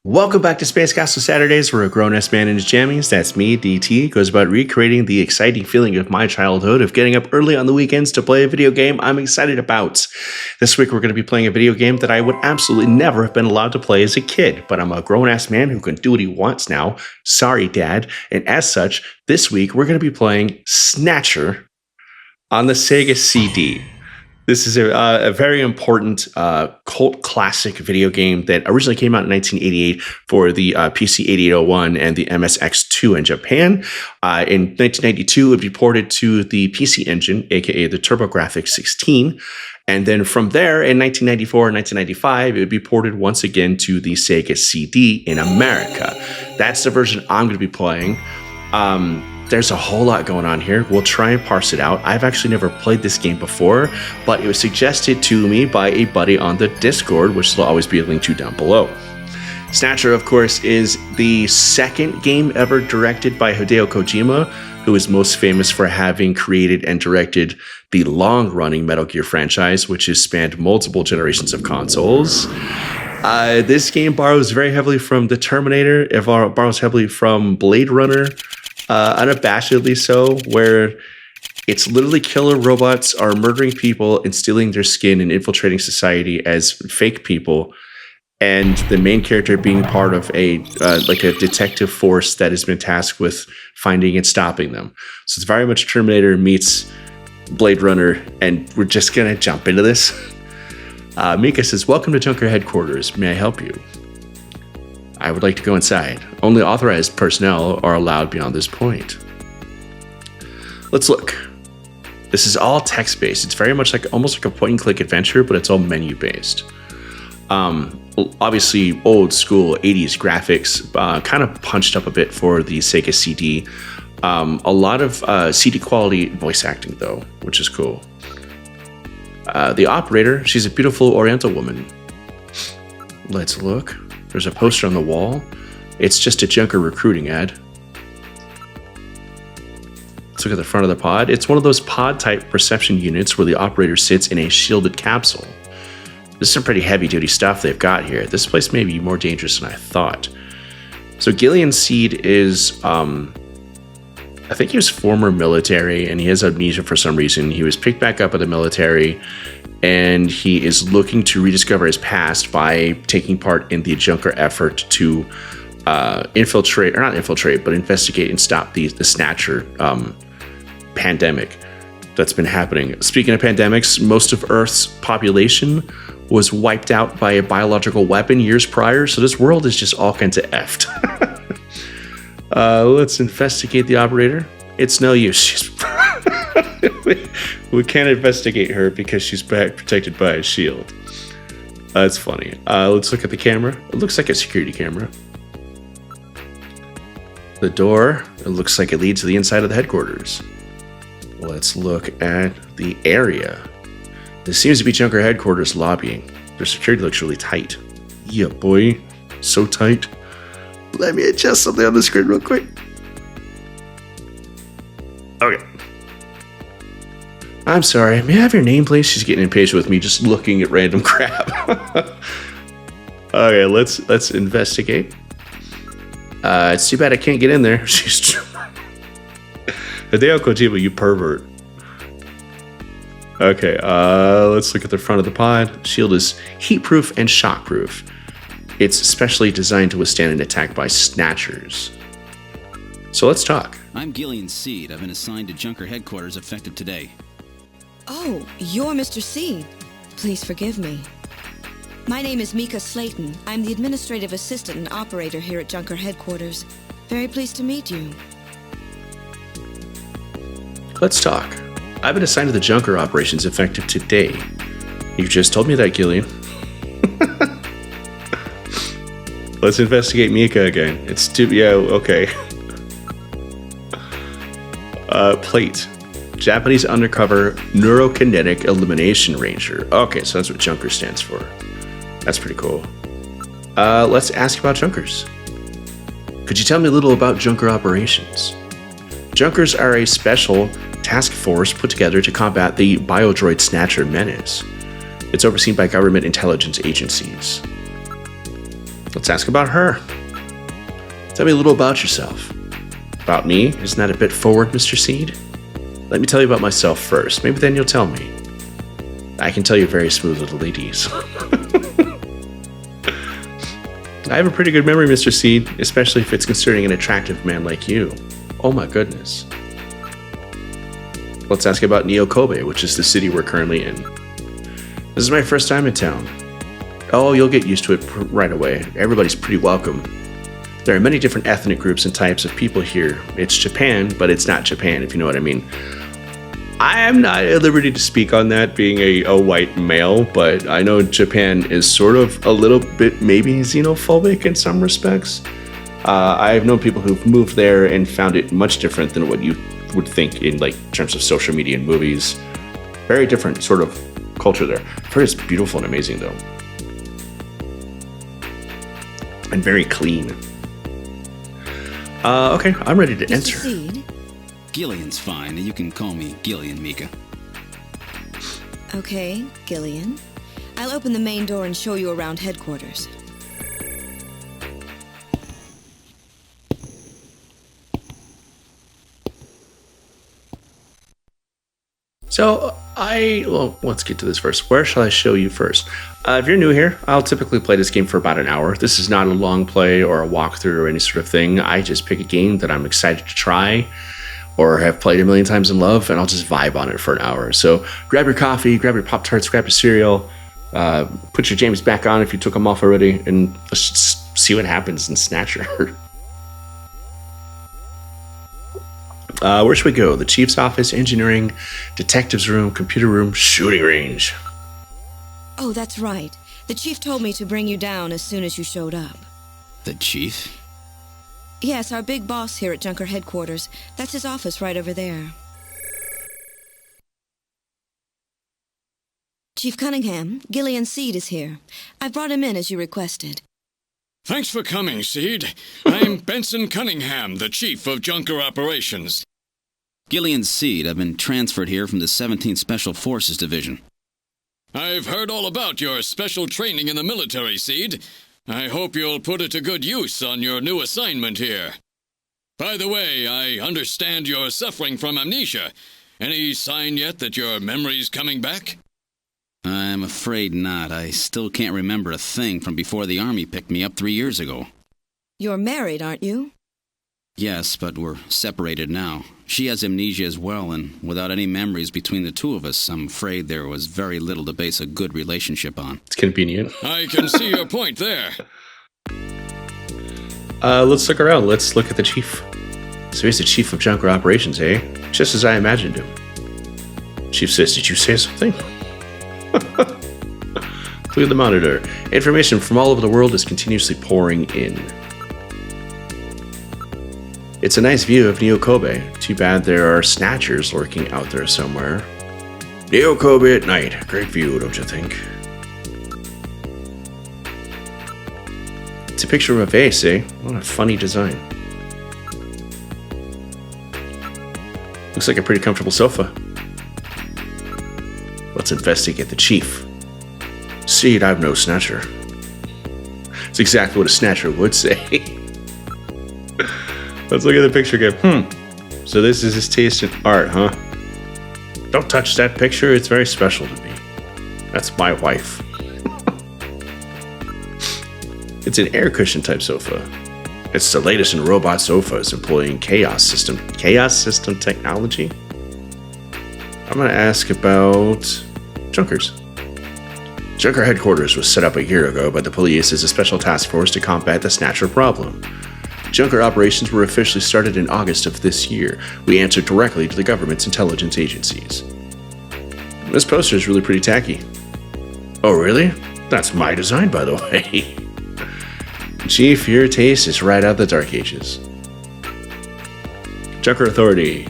Welcome back to Space Castle Saturdays, where a grown-ass man in his jammies, that's me, DT, goes about recreating the exciting feeling of my childhood of getting up early on the weekends to play a video game I'm excited about. This week we're going to be playing a video game that I would absolutely never have been allowed to play as a kid, but I'm a grown-ass man who can do what he wants now. Sorry, Dad. And as such, this week we're going to be playing Snatcher on the Sega CD. This is a very important cult classic video game that originally came out in 1988 for the PC 8801 and the MSX2 in Japan. In 1992, it would be ported to the PC Engine, aka the TurboGrafx 16. And then from there, in 1994 and 1995, it would be ported once again to the Sega CD in America. That's the version I'm going to be playing. There's a whole lot going on here. We'll try and parse it out. I've actually never played this game before, but it was suggested to me by a buddy on the Discord, which will always be a link to down below. Snatcher, of course, is the second game ever directed by Hideo Kojima, who is most famous for having created and directed the long-running Metal Gear franchise, which has spanned multiple generations of consoles. This game borrows very heavily from The Terminator. It borrows heavily from Blade Runner. Unabashedly so, where it's literally killer robots are murdering people and stealing their skin and infiltrating society as fake people, and the main character being part of a detective force that has been tasked with finding and stopping them. So it's very much Terminator meets Blade Runner, and we're just gonna jump into this. Mika says, "Welcome to Junker Headquarters. May I help you?" I would like to go inside. Only authorized personnel are allowed beyond this point. Let's look. This is all text-based. It's very much almost like a point-and-click adventure, but it's all menu-based. Obviously, old school 80s graphics, kind of punched up a bit for the Sega CD. A lot of CD quality voice acting, though, which is cool. The operator, she's a beautiful Oriental woman. Let's look. There's a poster on the wall. It's just a Junker recruiting ad. Let's look at the front of the pod. It's one of those pod-type perception units where the operator sits in a shielded capsule. This is some pretty heavy-duty stuff they've got here. This place may be more dangerous than I thought. So Gillian Seed is, I think he was former military, and he has amnesia for some reason. He was picked back up by the military, and he is looking to rediscover his past by taking part in the Junker effort to investigate and stop the Snatcher pandemic that's been happening. Speaking of pandemics, most of Earth's population was wiped out by a biological weapon years prior, so this world is just all kinds of effed. Let's investigate the operator. It's no use. We can't investigate her because she's protected by a shield. That's funny. Let's look at the camera. It looks like a security camera. The door, it looks like it leads to the inside of the headquarters. Let's look at the area. This seems to be Junker headquarters lobbying. Their security looks really tight. Yeah, boy. So tight. Let me adjust something on the screen real quick. Okay. I'm sorry. May I have your name, please? She's getting impatient with me just looking at random crap. Okay, let's investigate. It's too bad I can't get in there. She's Hideo Kojima, you pervert. Okay, let's look at the front of the pod. Shield is heat-proof and shock-proof. It's specially designed to withstand an attack by Snatchers. So let's talk. I'm Gillian Seed. I've been assigned to Junker headquarters effective today. Oh, you're Mr. Seed. Please forgive me. My name is Mika Slayton. I'm the administrative assistant and operator here at Junker headquarters. Very pleased to meet you. Let's talk. I've been assigned to the Junker operations effective today. You just told me that, Gillian. Let's investigate Mika again. It's too... Yeah, okay. Plate. Japanese undercover neurokinetic elimination ranger. Okay, so that's what Junker stands for. That's pretty cool. Let's ask about Junkers. Could you tell me a little about Junker operations? Junkers are a special task force put together to combat the biodroid Snatcher menace. It's overseen by government intelligence agencies. Let's ask about her. Tell me a little about yourself. About me? Isn't that a bit forward, Mr. Seed? Let me tell you about myself first. Maybe then you'll tell me. I can tell you very smooth little ladies. I have a pretty good memory, Mr. Seed, especially if it's concerning an attractive man like you. Oh my goodness. Let's ask about Neo Kobe, which is the city we're currently in. This is my first time in town. Oh, you'll get used to it right away. Everybody's pretty welcome. There are many different ethnic groups and types of people here. It's Japan, but it's not Japan, if you know what I mean. I am not at liberty to speak on that, being a white male, but I know Japan is sort of a little bit maybe xenophobic in some respects. I've known people who've moved there and found it much different than what you would think in like terms of social media and movies. Very different sort of culture there. I've heard it's beautiful and amazing though. And very clean. Okay, I'm ready to enter. Seed? Gillian's fine. You can call me Gillian, Mika. Okay, Gillian. I'll open the main door and show you around headquarters. So, let's get to this first. Where shall I show you first? If you're new here, I'll typically play this game for about an hour. This is not a long play or a walkthrough or any sort of thing. I just pick a game that I'm excited to try or have played a million times and love, and I'll just vibe on it for an hour. So grab your coffee, grab your Pop-Tarts, grab your cereal, put your jammies back on if you took them off already, and let's just see what happens in Snatcher. Where should we go? The chief's office, engineering, detective's room, computer room, shooting range. Oh, that's right. The chief told me to bring you down as soon as you showed up. The chief? Yes, our big boss here at Junker headquarters. That's his office right over there. Chief Cunningham, Gillian Seed is here. I brought him in as you requested. Thanks for coming, Seed. I'm Benson Cunningham, the Chief of Junker Operations. Gillian Seed. I've been transferred here from the 17th Special Forces Division. I've heard all about your special training in the military, Seed. I hope you'll put it to good use on your new assignment here. By the way, I understand you're suffering from amnesia. Any sign yet that your memory's coming back? I'm afraid not. I still can't remember a thing from before the Army picked me up 3 years ago. You're married, aren't you? Yes, but we're separated now. She has amnesia as well, and without any memories between the two of us, I'm afraid there was very little to base a good relationship on. It's convenient. I can see your point there. Let's look around. Let's look at the chief. So he's the chief of Junker Operations, eh? Just as I imagined him. Chief says, did you say something? Look at the monitor. Information from all over the world is continuously pouring in. It's a nice view of Neo Kobe. Too bad there are snatchers lurking out there somewhere. Neo Kobe at night. Great view, don't you think? It's a picture of a vase, eh? What a funny design. Looks like a pretty comfortable sofa. Let's investigate the chief. Seed, I'm no snatcher. It's exactly what a snatcher would say. Let's look at the picture again. So this is his taste in art, huh? Don't touch that picture, it's very special to me. That's my wife. It's an air cushion type sofa. It's the latest in robot sofas employing chaos system technology. I'm gonna ask about Junkers. Junker headquarters was set up a year ago by the police as a special task force to combat the Snatcher problem. Junker operations were officially started in August of this year. We answered directly to the government's intelligence agencies. This poster is really pretty tacky. Oh really? That's my design, by the way. Chief, your taste is right out of the Dark Ages. Junker Authority.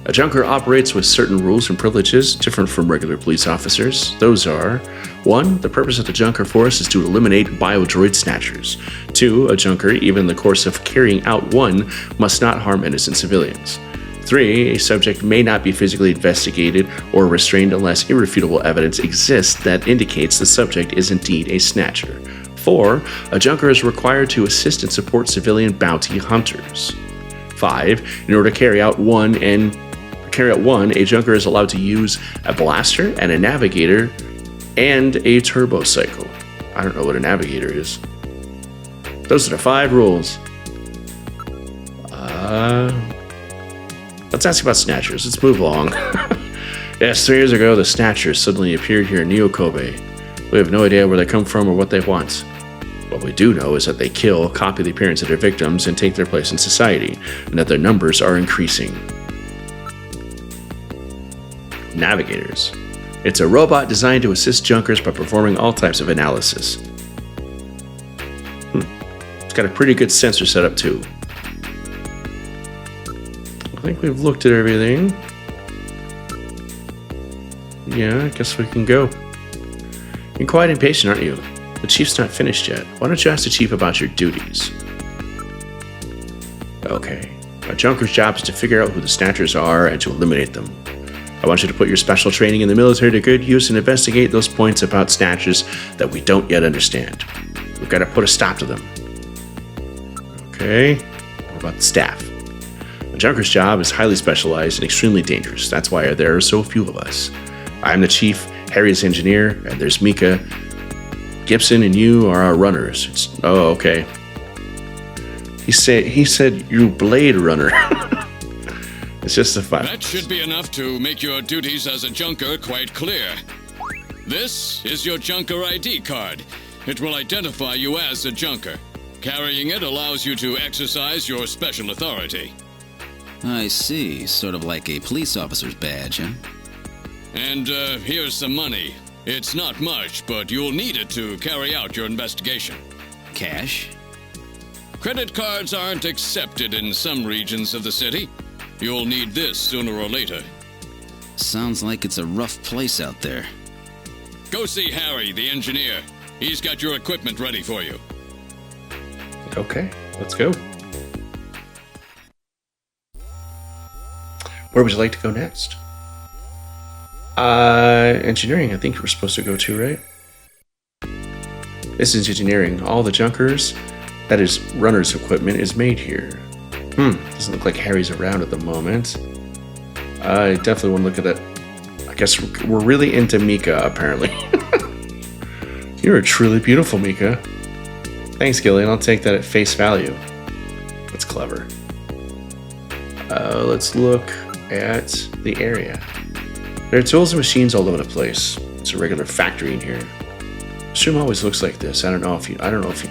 A Junker operates with certain rules and privileges different from regular police officers. Those are: 1. The purpose of the Junker force is to eliminate biodroid snatchers. 2. A Junker, even in the course of carrying out one, must not harm innocent civilians. 3. A subject may not be physically investigated or restrained unless irrefutable evidence exists that indicates the subject is indeed a snatcher. 4. A junker is required to assist and support civilian bounty hunters. 5. In order to carry out one, a junker is allowed to use a blaster and a navigator and a turbo cycle. I don't know what a navigator is. Those are the 5 rules. Let's ask about Snatchers. Let's move along. Yes, 3 years ago, the Snatchers suddenly appeared here in Neo Kobe. We have no idea where they come from or what they want. What we do know is that they kill, copy the appearance of their victims, and take their place in society, and that their numbers are increasing. Navigators. It's a robot designed to assist junkers by performing all types of analysis. It's got a pretty good sensor setup too. I think we've looked at everything. Yeah, I guess we can go. You're quite impatient, aren't you? The chief's not finished yet. Why don't you ask the chief about your duties? Okay. A junker's job is to figure out who the Snatchers are and to eliminate them. I want you to put your special training in the military to good use and investigate those points about Snatchers that we don't yet understand. We've got to put a stop to them. Okay. What about the staff? A junker's job is highly specialized and extremely dangerous. That's why there are so few of us. I'm the chief, Harry's engineer, and there's Mika, Gibson, and you are our runners. Oh, okay. He said you Blade Runner. It's just a fun. That should be enough to make your duties as a junker quite clear. This is your junker ID card. It will identify you as a junker. Carrying it allows you to exercise your special authority. I see. Sort of like a police officer's badge, huh? And here's some money. It's not much, but you'll need it to carry out your investigation. Cash? Credit cards aren't accepted in some regions of the city. You'll need this sooner or later. Sounds like it's a rough place out there. Go see Harry, the engineer. He's got your equipment ready for you. Okay, let's go. Where would you like to go next? Engineering, I think we're supposed to go to, right? This is engineering. All the junkers, that is runner's equipment, is made here. Doesn't look like Harry's around at the moment. I definitely want to look at that. I guess we're really into Mika, apparently. You're truly beautiful, Mika. Thanks, Gillian. I'll take that at face value. That's clever. Let's look at the area. There are tools and machines all over the place. It's a regular factory in here. Shum always looks like this. I don't know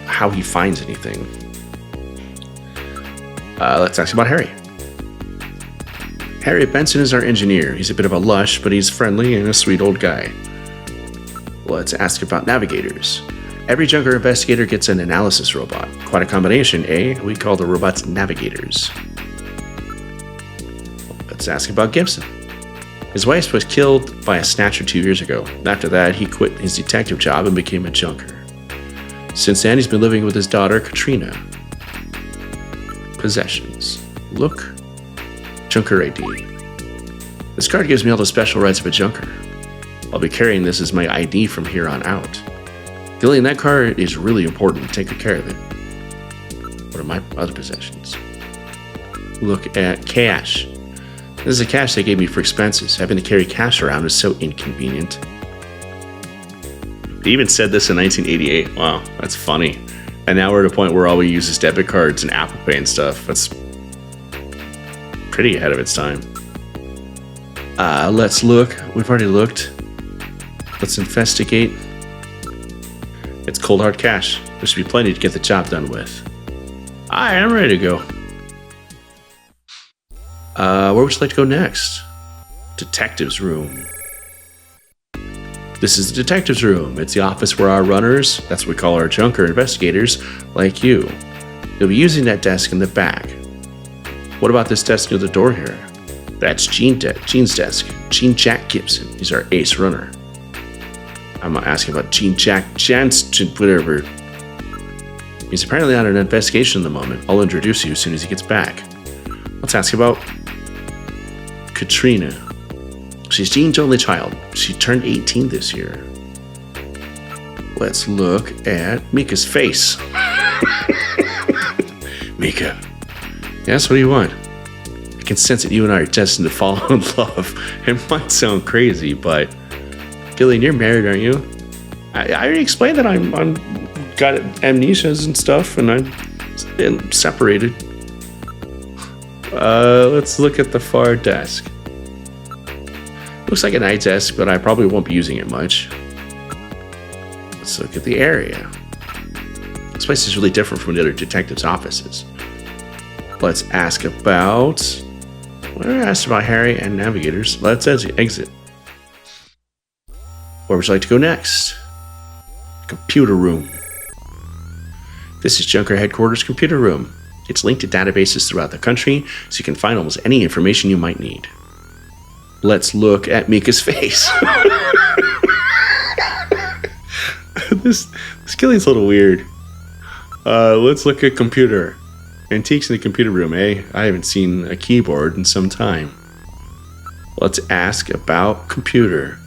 how he finds anything. Let's ask about Harry. Harry Benson is our engineer. He's a bit of a lush, but he's friendly and a sweet old guy. Let's ask about navigators. Every junker investigator gets an analysis robot. Quite a combination, eh? We call the robots navigators. Let's ask about Gibson. His wife was killed by a Snatcher 2 years ago. After that, he quit his detective job and became a junker. Since then, he's been living with his daughter, Katrina. Possessions. Look. Junker ID. This card gives me all the special rights of a junker. I'll be carrying this as my ID from here on out. Gillian, that card is really important. Take good care of it. What are my other possessions? Look at cash. This is the cash they gave me for expenses. Having to carry cash around is so inconvenient. They even said this in 1988. Wow, that's funny. And now we're at a point where all we use is debit cards and Apple Pay and stuff. That's pretty ahead of its time. Let's look. We've already looked. Let's investigate. It's cold hard cash. There should be plenty to get the job done with. I am ready to go. Where would you like to go next? Detective's room. This is the detective's room. It's the office where our runners, that's what we call our junker investigators, like you. You'll be using that desk in the back. What about this desk near the door here? That's Gene's desk. Gene Jack Gibson. He's our ace runner. I'm not asking about Gene Jack Jansen, whatever. He's apparently on an investigation at the moment. I'll introduce you as soon as he gets back. Let's ask about Katrina. She's Gene's only child. She turned 18 this year. Let's look at Mika's face. Mika. Yes, what do you want? I can sense that you and I are destined to fall in love. It might sound crazy, but Gillian, you're married, aren't you? I already explained that I'm got amnesias and stuff, and I'm separated. Let's look at the far desk. Looks like a night desk, but I probably won't be using it much. Let's look at the area. This place is really different from the other detectives' offices. Let's ask about... Well, I asked about Harry and navigators. Let's exit. Where would you like to go next? Computer room. This is Junker Headquarters Computer Room. It's linked to databases throughout the country, so you can find almost any information you might need. Let's look at Mika's face. This Gillian's a little weird. Let's look at computer. Antiques in the computer room, eh? I haven't seen a keyboard in some time. Let's ask about computer.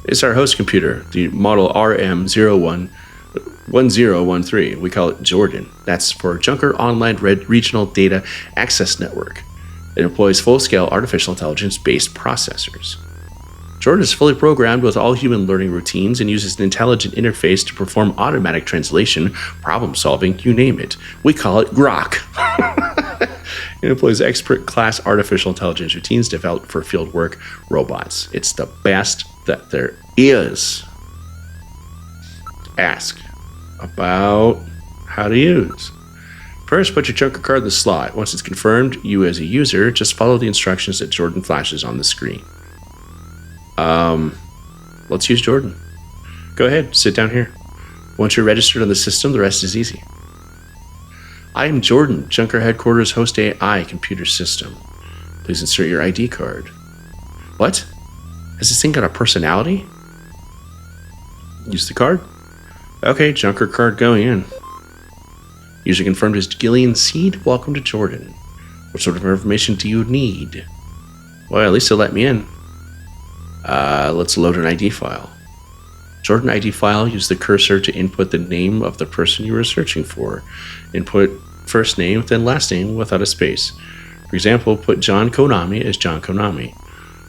It's our host computer, the model RM011013. We call it Jordan. That's for Junker Online Regional Data Access Network. It employs full-scale artificial intelligence-based processors. Jordan is fully programmed with all human learning routines and uses an intelligent interface to perform automatic translation, problem-solving, you name it. We call it Grok. It employs expert-class artificial intelligence routines developed for fieldwork robots. It's the best that there is. Ask about how to use. First, put your Junker card in the slot. Once it's confirmed, you as a user just follow the instructions that Jordan flashes on the screen. Let's use Jordan. Go ahead, sit down here. Once you're registered on the system, the rest is easy. I am Jordan, Junker Headquarters Host AI computer system. Please insert your ID card. What? Has this thing got a personality? Use the card. Okay, Junker card going in. User confirmed as Gillian Seed. Welcome to Jordan. What sort of information do you need? Well, at least they'll let me in. Let's load an ID file. Jordan ID file, use the cursor to input the name of the person you were searching for. Input first name, then last name without a space. For example, put John Konami as John Konami.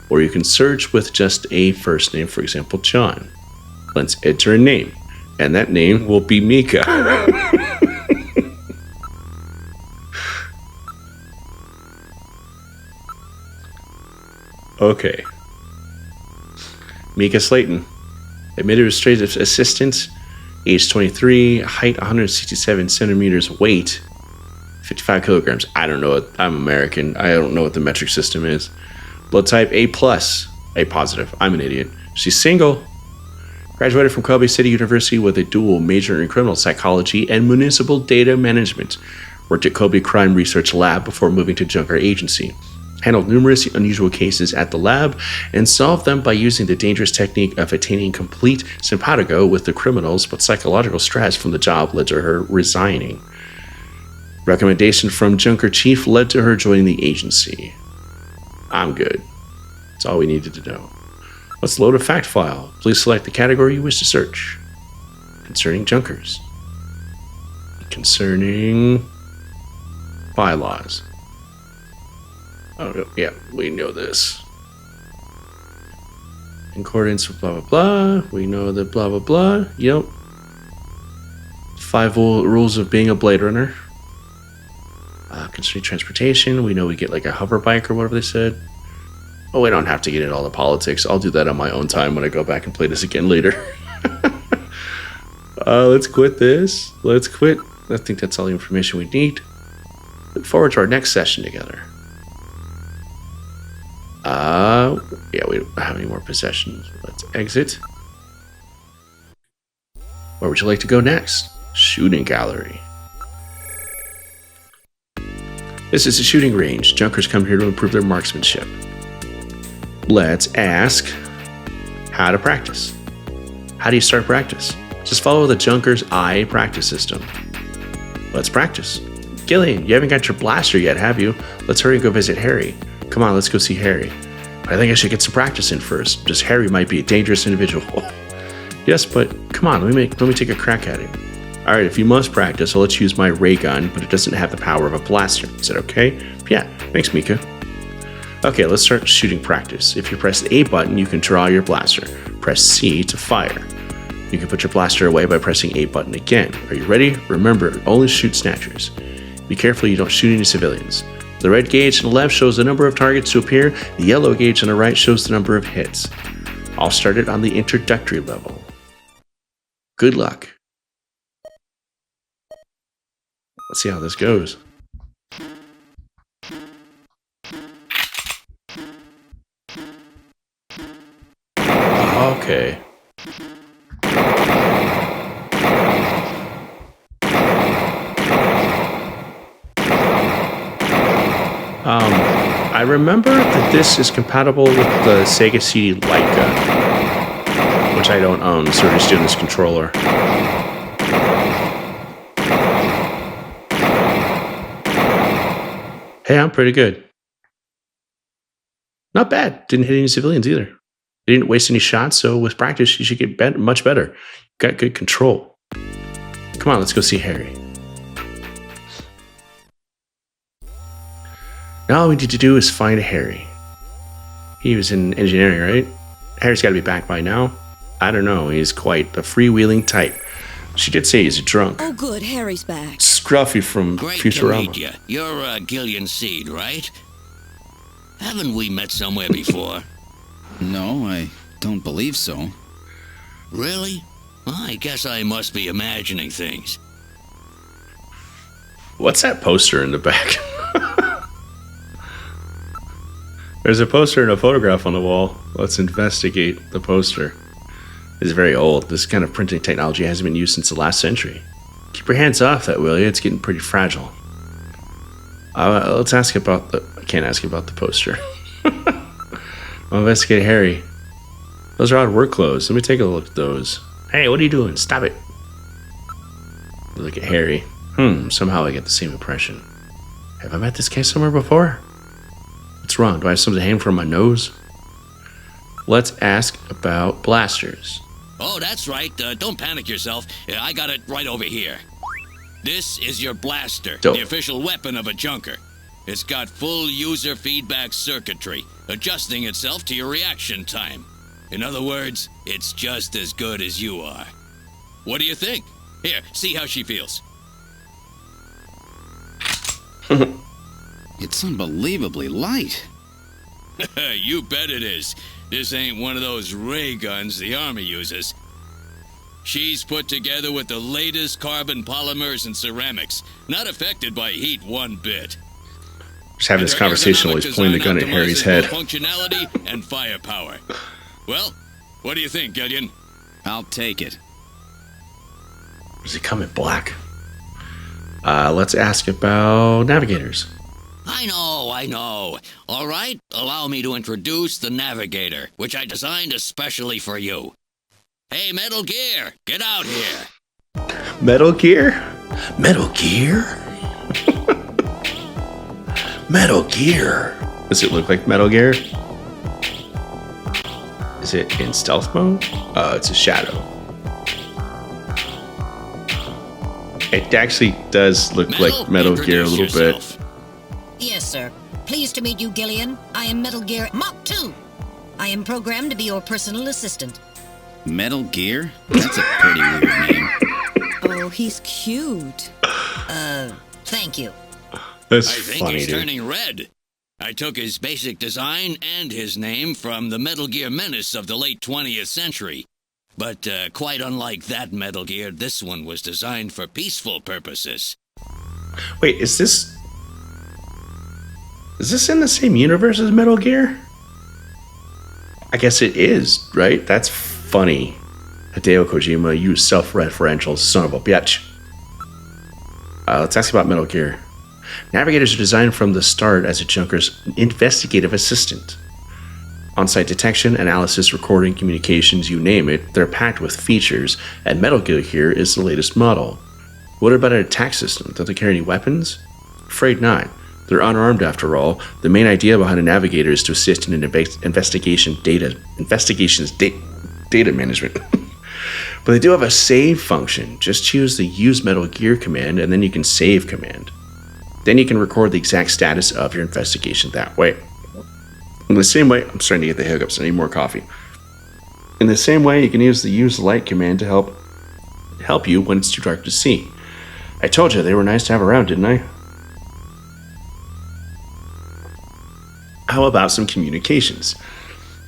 Or you can search with just a first name, for example, John. Let's enter a name, and that name will be Mika. Okay. Mika Slayton, administrative assistant, age 23, height 167 centimeters, weight 55 kilograms. I don't know. I'm American. I don't know what the metric system is. Blood type A+, A positive. I'm an idiot. She's single. Graduated from Kobe City University with a dual major in criminal psychology and municipal data management. Worked at Kobe Crime Research Lab before moving to Junker Agency. Handled numerous unusual cases at the lab and solved them by using the dangerous technique of attaining complete simpatico with the criminals, but psychological stress from the job led to her resigning. Recommendation from Junker Chief led to her joining the agency. I'm good. That's all we needed to know. Let's load a fact file. Please select the category you wish to search. Concerning Junkers. Concerning bylaws. Oh, yeah, we know this. In accordance with blah, blah, blah. We know that blah, blah, blah. Yep. 5 rules of being a Blade Runner. Concerning transportation, we know we get like a hover bike or whatever they said. Oh, we don't have to get into all the politics. I'll do that on my own time when I go back and play this again later. Let's quit this. Let's quit. I think that's all the information we need. Look forward to our next session together. Yeah, we don't have any more possessions. Let's exit. Where would you like to go next? Shooting gallery. This is a shooting range. Junkers come here to improve their marksmanship. Let's ask how to practice. How do you start practice? Just follow the Junker's eye practice system. Let's practice. Gillian, you haven't got your blaster yet, have you? Let's hurry and go visit Harry. Come on, let's go see Harry. I think I should get some practice in first. Just Harry might be a dangerous individual. Yes, but come on, let me take a crack at it. Alright, if you must practice, I'll let you use my ray gun, but it doesn't have the power of a blaster. Is that okay? Yeah, thanks, Mika. Okay, let's start shooting practice. If you press the A button, you can draw your blaster. Press C to fire. You can put your blaster away by pressing A button again. Are you ready? Remember, only shoot Snatchers. Be careful you don't shoot any civilians. The red gauge on the left shows the number of targets to appear. The yellow gauge on the right shows the number of hits. I'll start it on the introductory level. Good luck. Let's see how this goes. Okay. I remember that this is compatible with the Sega CD light gun, which I don't own, so we're just doing this controller. Hey, I'm pretty good. Not bad. Didn't hit any civilians either. Didn't waste any shots, so with practice, you should get much better. Got good control. Come on, let's go see Harry. Now all we need to do is find Harry. He was in engineering, right? Harry's got to be back by now. I don't know, he's quite the freewheeling type. She did say he's a drunk. Oh, good, Harry's back. Scruffy from Great Futurama. to meet you. You're Gillian Seed, right? Haven't we met somewhere before? No, I don't believe so. Really? I guess I must be imagining things. What's that poster in the back? There's a poster and a photograph on the wall. Let's investigate the poster. It's very old. This kind of printing technology hasn't been used since the last century. Keep your hands off that, will you? It's getting pretty fragile. Let's ask about the... I can't ask about the poster. I'll investigate Harry. Those are odd work clothes. Let me take a look at those. Hey, what are you doing? Stop it. Look at Harry. Somehow I get the same impression. Have I met this guy somewhere before? What's wrong? Do I have something hanging from my nose? Let's ask about blasters. Oh, that's right. Don't panic yourself. I got it right over here. This is your blaster, Dope. the official weapon of a junker. It's got full user feedback circuitry, adjusting itself to your reaction time. In other words, it's just as good as you are. What do you think? Here, see how she feels. It's unbelievably light. You bet it is. This ain't one of those ray guns the Army uses. She's put together with the latest carbon polymers and ceramics, not affected by heat one bit. Just having this And her conversation while he's pointing the gun at ergonomic Harry's design head. optimizes both functionality and firepower. Well, what do you think, Gillian? I'll take it. Does he come in black? Let's ask about navigators. I know. All right, allow me to introduce the Navigator, which I designed especially for you. Hey, Metal Gear, get out here. Metal Gear? Metal Gear? Metal Gear. Does it look like Metal Gear? Is it in stealth mode? It's a shadow. It actually does look like Metal Gear a little bit. Yes, sir. Pleased to meet you, Gillian. I am Metal Gear Mach 2. I am programmed to be your personal assistant. Metal Gear? That's a pretty weird name. Oh, he's cute. Thank you. That's I think funny, he's dude. turning red. I took his basic design and his name from the Metal Gear Menace of the late 20th century. But quite unlike that Metal Gear, this one was designed for peaceful purposes. Wait, is this in the same universe as Metal Gear? I guess it is, right? That's funny. Hideo Kojima, you self-referential son of a bitch. Let's ask about Metal Gear. Navigators are designed from the start as a junker's investigative assistant. On-site detection, analysis, recording, communications, you name it, they're packed with features, and Metal Gear here is the latest model. What about an attack system? Don't they carry any weapons? Afraid not. They're unarmed after all. The main idea behind a navigator is to assist in investigations data management. But they do have a save function. Just choose the use Metal Gear command, and then you can save command. Then you can record the exact status of your investigation that way. In the same way, I'm starting to get the hiccups, I need more coffee. In the same way, you can use the use light command to help you when it's too dark to see. I told you they were nice to have around, didn't I? How about some communications?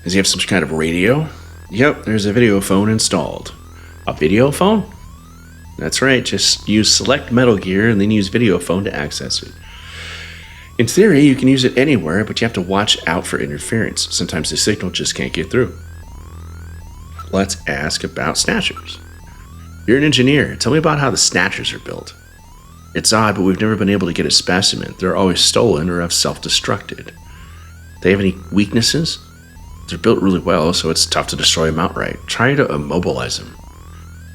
Does he have some kind of radio? Yep, there's a video phone installed. A video phone? That's right, just use select Metal Gear and then use video phone to access it. In theory, you can use it anywhere, but you have to watch out for interference. Sometimes the signal just can't get through. Let's ask about Snatchers. You're an engineer. Tell me about how the Snatchers are built. It's odd, but we've never been able to get a specimen. They're always stolen or have self-destructed. They have any weaknesses? They're built really well, so it's tough to destroy them outright. Try to immobilize them.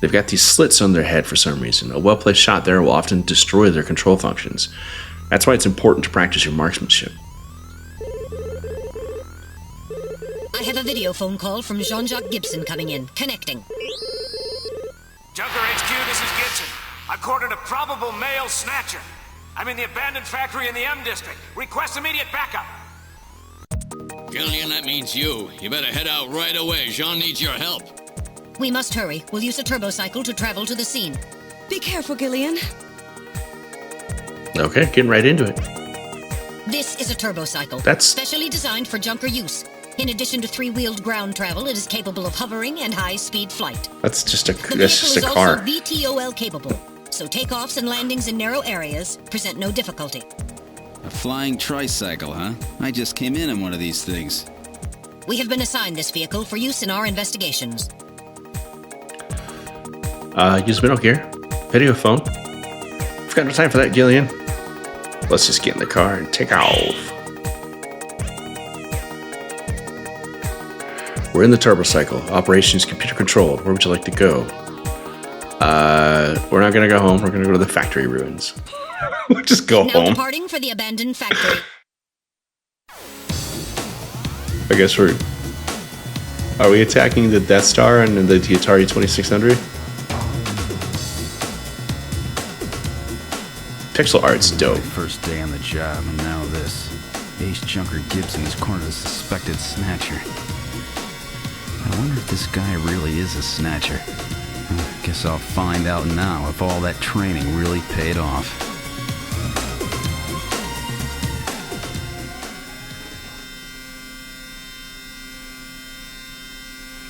They've got these slits on their head for some reason. A well-placed shot there will often destroy their control functions. That's why it's important to practice your marksmanship. I have a video phone call from Jean-Jacques Gibson coming in. Connecting. Junker HQ, this is Gibson. I've cornered a probable male snatcher. I'm in the abandoned factory in the M District. Request immediate backup. Gillian, that means you. You better head out right away. Jean needs your help. We must hurry. We'll use a turbocycle to travel to the scene. Be careful, Gillian. Okay, getting right into it. This is a turbocycle. That's specially designed for junker use. In addition to three-wheeled ground travel, it is capable of hovering and high-speed flight. That's just a The that's just a vehicle car. is also VTOL capable, so takeoffs and landings in narrow areas present no difficulty. A flying tricycle, huh? I just came in one of these things. We have been assigned this vehicle for use in our investigations. Use Metal Gear. Video phone. We've got no time for that, Gillian. Let's just get in the car and take off. We're in the turbocycle. Operations computer controlled. Where would you like to go? We're not gonna go home. We're gonna go to the factory ruins. We'll just go Now home. departing for the abandoned factory. I guess we're... Are we attacking the Death Star and the Atari 2600? Pixel art's dope. First day on the job, and now this. Ace Junker Gibson has cornered a suspected snatcher. I wonder if this guy really is a snatcher. Guess I'll find out now if all that training really paid off.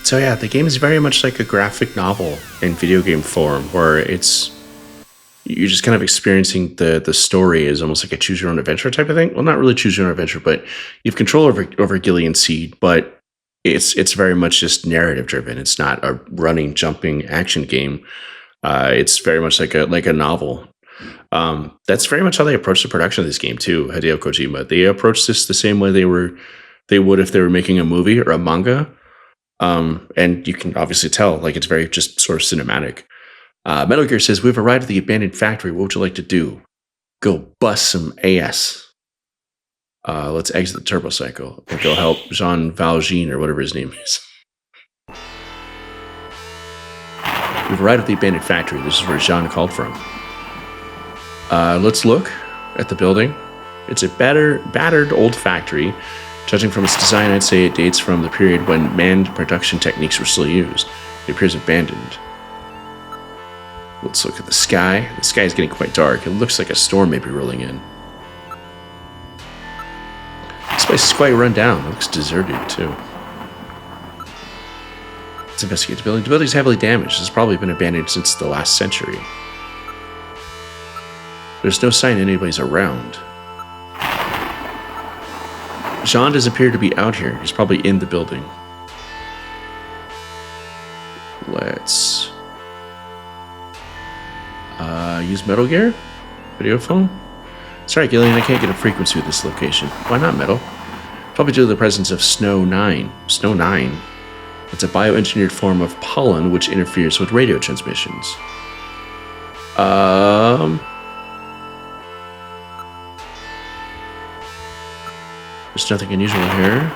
So yeah, the game is very much like a graphic novel in video game form, where you're just kind of experiencing the story as almost like a choose your own adventure type of thing. Well, not really choose your own adventure, but you have control over Gillian Seed, but it's very much just narrative driven. It's not a running, jumping action game. It's very much like a novel. That's very much how they approach the production of this game too. Hideo Kojima. They approached this the same way they would if they were making a movie or a manga. And you can obviously tell, like, it's very just sort of cinematic. Metal Gear says, we've arrived at the abandoned factory. What would you like to do? Go bust some ass. Let's exit the turbocycle. And go help Jean Valjean or whatever his name is. We've arrived at the abandoned factory. This is where Jean called from. Let's look at the building. It's a battered old factory. Judging from its design, I'd say it dates from the period when manned production techniques were still used. It appears abandoned. Let's look at the sky. The sky is getting quite dark. It looks like a storm may be rolling in. This place is quite run down. It looks deserted, too. Let's investigate the building. The building is heavily damaged. It's probably been abandoned since the last century. There's no sign anybody's around. Jean doesn't appear to be out here. He's probably in the building. Let's use Metal Gear? Video phone? Sorry, Gillian, I can't get a frequency with this location. Why not, Metal? Probably due to the presence of Snow 9. Snow 9? It's a bioengineered form of pollen which interferes with radio transmissions. There's nothing unusual here.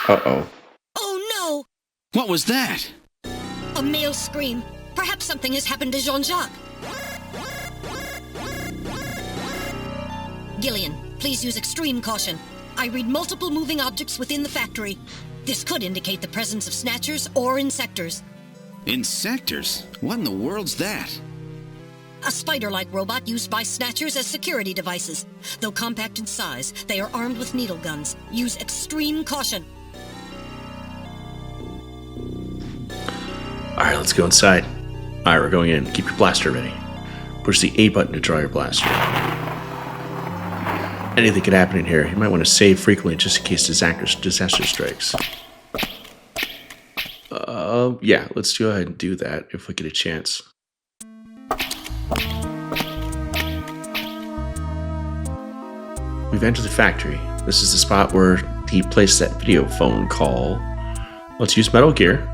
Uh-oh. Oh no! What was that? A male scream. Perhaps something has happened to Jean-Jacques. Gillian, please use extreme caution. I read multiple moving objects within the factory. This could indicate the presence of Snatchers or Insectors. Insectors? What in the world's that? A spider-like robot used by Snatchers as security devices. Though compact in size, they are armed with needle guns. Use extreme caution. Alright, let's go inside. Alright, we're going in. Keep your blaster ready. Push the A button to draw your blaster. Anything could happen in here. You might want to save frequently just in case disaster strikes. Yeah, let's go ahead and do that if we get a chance. We've entered the factory. This is the spot where he placed that video phone call. Let's use Metal Gear.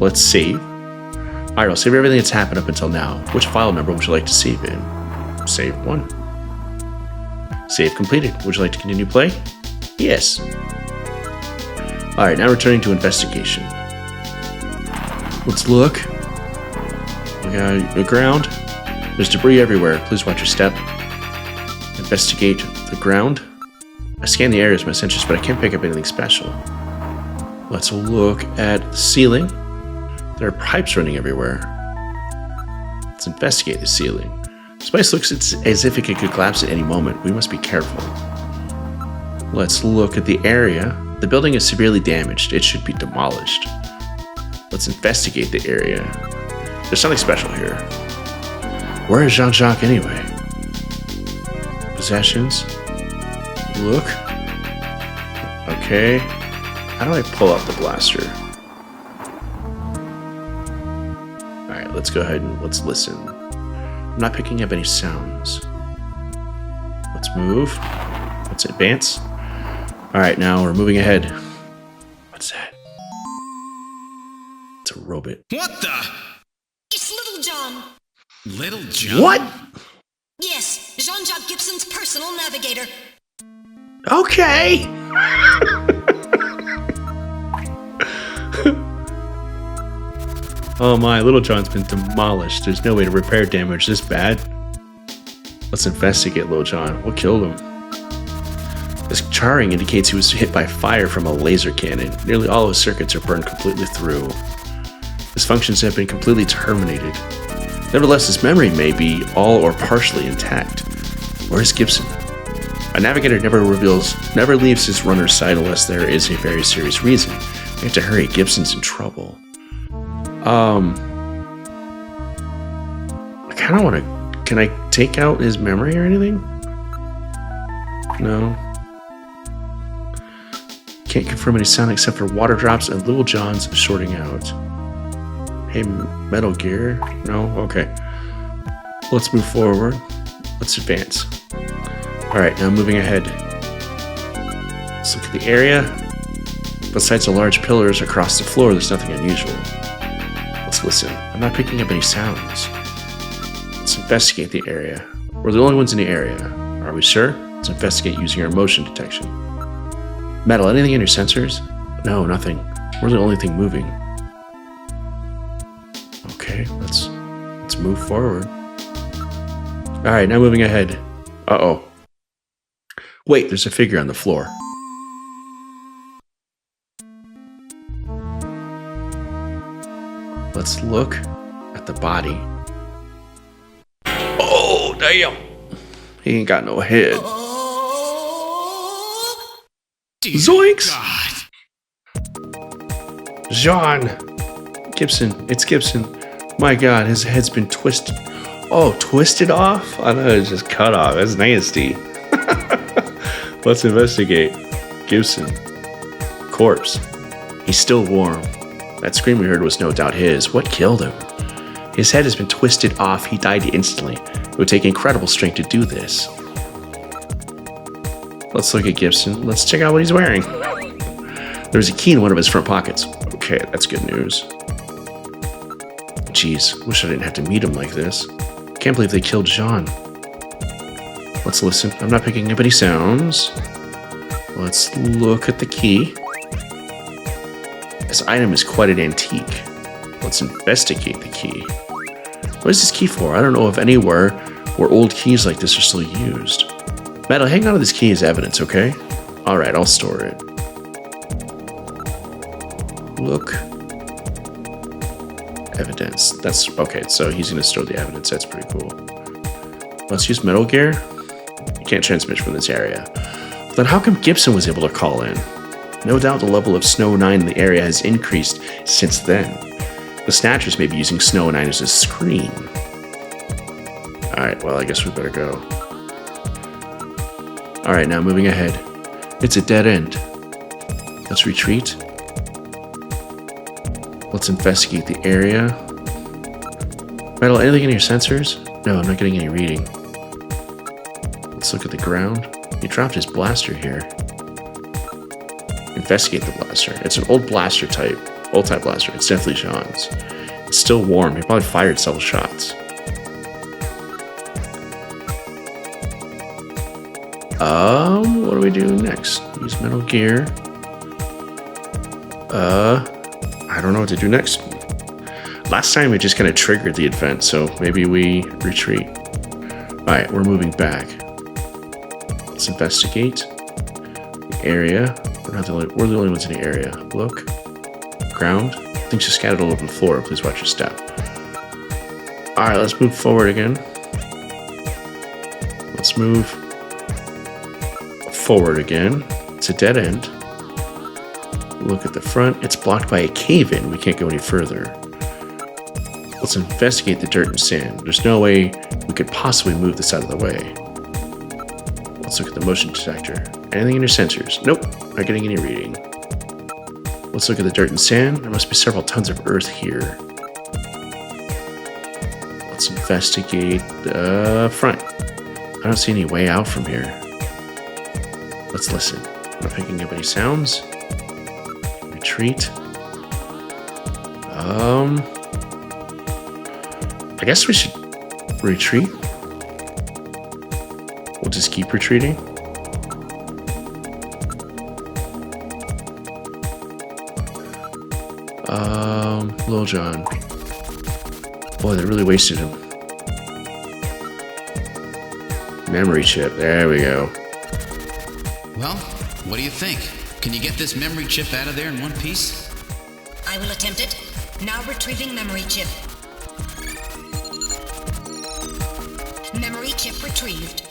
Let's save. Alright, I'll save everything that's happened up until now. Which file number would you like to save in? Save 1. Save completed. Would you like to continue play? Yes. Alright, now returning to investigation. Let's look. We got the ground. There's debris everywhere. Please watch your step. Investigate the ground. I scan the areas with my sensors, but I can't pick up anything special. Let's look at the ceiling. There are pipes running everywhere. Let's investigate the ceiling. This place looks as if it could collapse at any moment. We must be careful. Let's look at the area. The building is severely damaged. It should be demolished. Let's investigate the area. There's something special here. Where is Jean-Jacques anyway? Possessions. Look. Okay. How do I pull out the blaster? Alright, let's go ahead and let's listen. I'm not picking up any sounds. Let's move. Let's advance. Alright, now we're moving ahead. What's that? It's a robot. What the? It's Little John. Little John? What? Yes, Jean-Jacques Gibson's personal navigator. Okay. Oh my, Little John's been demolished. There's no way to repair damage this bad. Let's investigate Little John. What killed him? This charring indicates he was hit by fire from a laser cannon. Nearly all his circuits are burned completely through. His functions have been completely terminated. Nevertheless, his memory may be all or partially intact. Where's Gibson? A navigator never leaves his runner's side unless there is a very serious reason. We have to hurry. Gibson's in trouble. I kind of want to... Can I take out his memory or anything? No. Can't confirm any sound except for water drops and Little John's shorting out. Hey, Metal Gear? No? Okay. Let's move forward. Let's advance. Alright, now moving ahead. Let's look at the area. Besides the large pillars across the floor, there's nothing unusual. Let's listen. I'm not picking up any sounds. Let's investigate the area. We're the only ones in the area. Are we sure? Let's investigate using our motion detection. Metal, anything in your sensors? No, nothing. We're the only thing moving. Okay, let's move forward. Alright, now moving ahead. Uh-oh. Wait, there's a figure on the floor. Let's look at the body. Oh, damn! He ain't got no head. Zoinks! God. Jean! Gibson, it's Gibson. My god, his head's been twisted. Oh, twisted off? I thought it was just cut off. That's nasty. Let's investigate. Gibson. Corpse. He's still warm. That scream we heard was no doubt his. What killed him? His head has been twisted off. He died instantly. It would take incredible strength to do this. Let's look at Gibson. Let's check out what he's wearing. There's a key in one of his front pockets. Okay, that's good news. Jeez, wish I didn't have to meet him like this. Can't believe they killed Jean. Let's listen. I'm not picking up any sounds. Let's look at the key. This item is quite an antique. Let's investigate the key. What is this key for? I don't know of anywhere where old keys like this are still used. Metal, hang on to this key as evidence, okay? Alright, I'll store it. Look. Evidence. That's okay, so he's gonna store the evidence. That's pretty cool. Let's use Metal Gear. You can't transmit from this area. But then how come Gibson was able to call in? No doubt the level of Snow 9 in the area has increased since then. The Snatchers may be using Snow 9 as a screen. Alright, well, I guess we better go. Alright, now moving ahead. It's a dead end. Let's retreat. Let's investigate the area. Metal, anything in your sensors? No, I'm not getting any reading. Let's look at the ground. He dropped his blaster here. Investigate the blaster. It's an old blaster type. Old type blaster. It's definitely Sean's. It's still warm. He probably fired several shots. What do we do next? Use Metal Gear. I don't know what to do next. Last time we just kind of triggered the event, so maybe we retreat. Alright, we're moving back. Let's investigate the area. We're the only ones in the area. Look. Ground. Things are scattered all over the floor. Please watch your step. Alright, let's move forward again. Let's move forward again. It's a dead end. Look at the front. It's blocked by a cave-in. We can't go any further. Let's investigate the dirt and sand. There's no way we could possibly move this out of the way. Let's look at the motion detector. Anything in your sensors? Nope. Not getting any reading. Let's look at the dirt and sand. There must be several tons of earth here. Let's investigate the front. I don't see any way out from here. Let's listen. I'm not picking up any sounds. Retreat. I guess we should retreat. We'll just keep retreating. Lil Jon. Boy, they really wasted him. Memory chip. There we go. Well, what do you think? Can you get this memory chip out of there in one piece? I will attempt it. Now retrieving memory chip. Memory chip retrieved.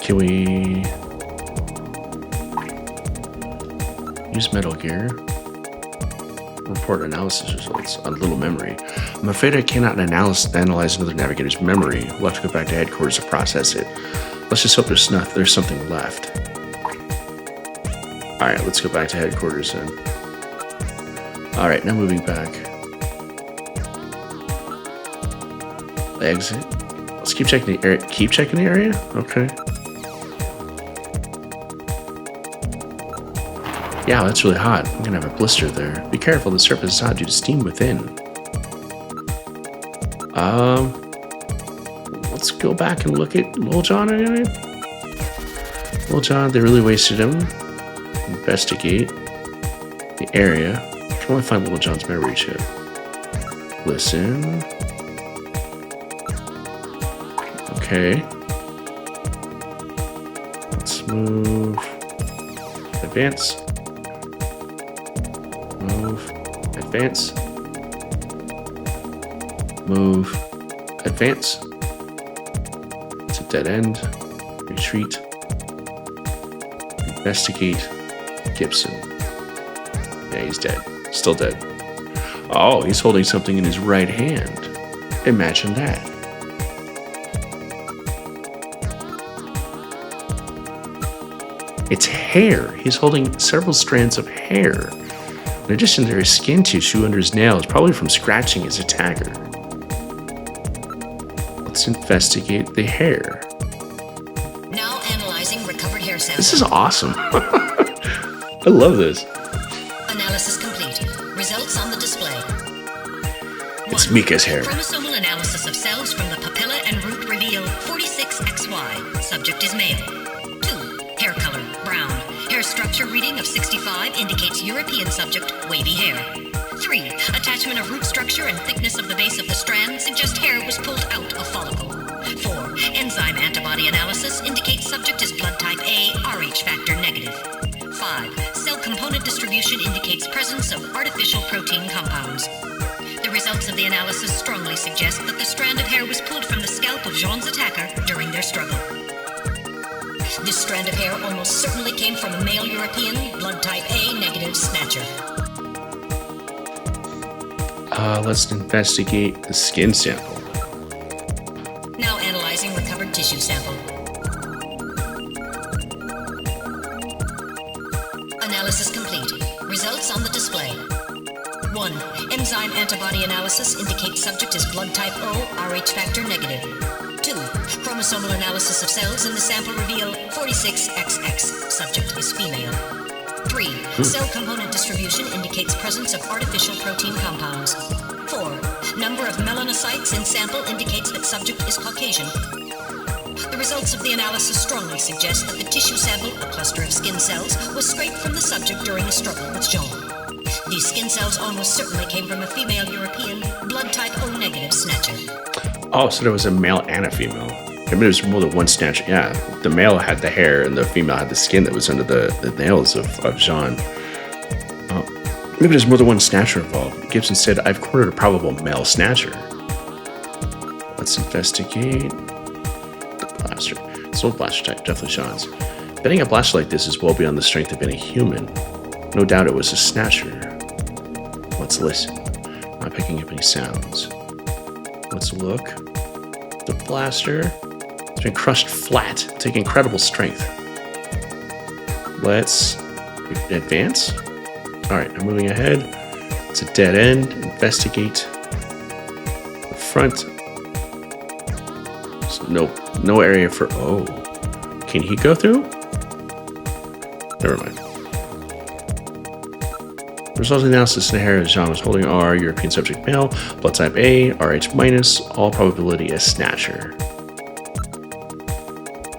Can we use Metal Gear? Report analysis results on little memory. I'm afraid I cannot analyze another navigator's memory. We'll have to go back to headquarters to process it. Let's just hope there's something left. Alright, let's go back to headquarters then. Alright, now moving back. Exit. Let's keep checking the area. Keep checking the area? Okay. Yeah, that's really hot. I'm gonna have a blister there. Be careful, the surface is hot due to steam within. Let's go back and look at Lil Jon anyway. Lil Jon, they really wasted him. Investigate the area. I can only find Lil Jon's memory chip. Listen. Okay. Let's move. Advance. Move. Advance. Move. Advance. It's a dead end. Retreat. Investigate. Gibson. Yeah, he's dead. Still dead. Oh, he's holding something in his right hand. Imagine that. It's hair. He's holding several strands of hair. In addition, there is skin tissue under his nails, probably from scratching his attacker. Let's investigate the hair. Now analyzing recovered hair samples. This is awesome. I love this. Analysis complete. Results on the display. It's Mika's hair. Chromosomal analysis of cells from the papilla and root reveal 46XY. Subject is male. 2. Hair color, brown. Hair structure reading of 65 indicates European subject, wavy hair. 3. Attachment of root structure and thickness of the base of the strand suggest hair was pulled out of follicle. 4. Enzyme antibody analysis indicates subject is blood type A, Rh factor negative. 5. Cell component distribution indicates presence of artificial protein compounds. The results of the analysis strongly suggest that the strand of hair was pulled from the scalp of Jean's attacker during their struggle. This strand of hair almost certainly came from a male European, blood type A negative Snatcher. Let's investigate the skin sample. Now analyzing recovered tissue sample. Analysis complete. Results on the display. 1. Enzyme antibody analysis indicates subject is blood type O, Rh factor negative. 2. Chromosomal analysis of cells in the sample reveal 46XX. Subject is female. 3. Cell component distribution indicates presence of artificial protein compounds. 4. Number of melanocytes in sample indicates that subject is Caucasian. The results of the analysis strongly suggest that the tissue sample, a cluster of skin cells, was scraped from the subject during a struggle with Jean. These skin cells almost certainly came from a female European, blood type O negative Snatcher. Oh, so there was a male and a female. Maybe there's more than one Snatcher. Yeah, the male had the hair and the female had the skin that was under the nails of Jean. Oh, maybe there's more than one Snatcher involved. Gibson said, I've cornered a probable male Snatcher. Let's investigate the blaster. It's an old blaster type, definitely Jean's. Betting a blaster like this is well beyond the strength of any human. No doubt it was a Snatcher. Let's listen. Not picking up any sounds. Let's look. The blaster has been crushed flat, taking incredible strength. Let's advance. All right, I'm moving ahead. It's a dead end. Investigate the front. There's no area for. Oh, can he go through? Never mind. Resulting analysis in the hair as Jean was holding R, European subject male, blood type A, Rh minus, all probability as Snatcher.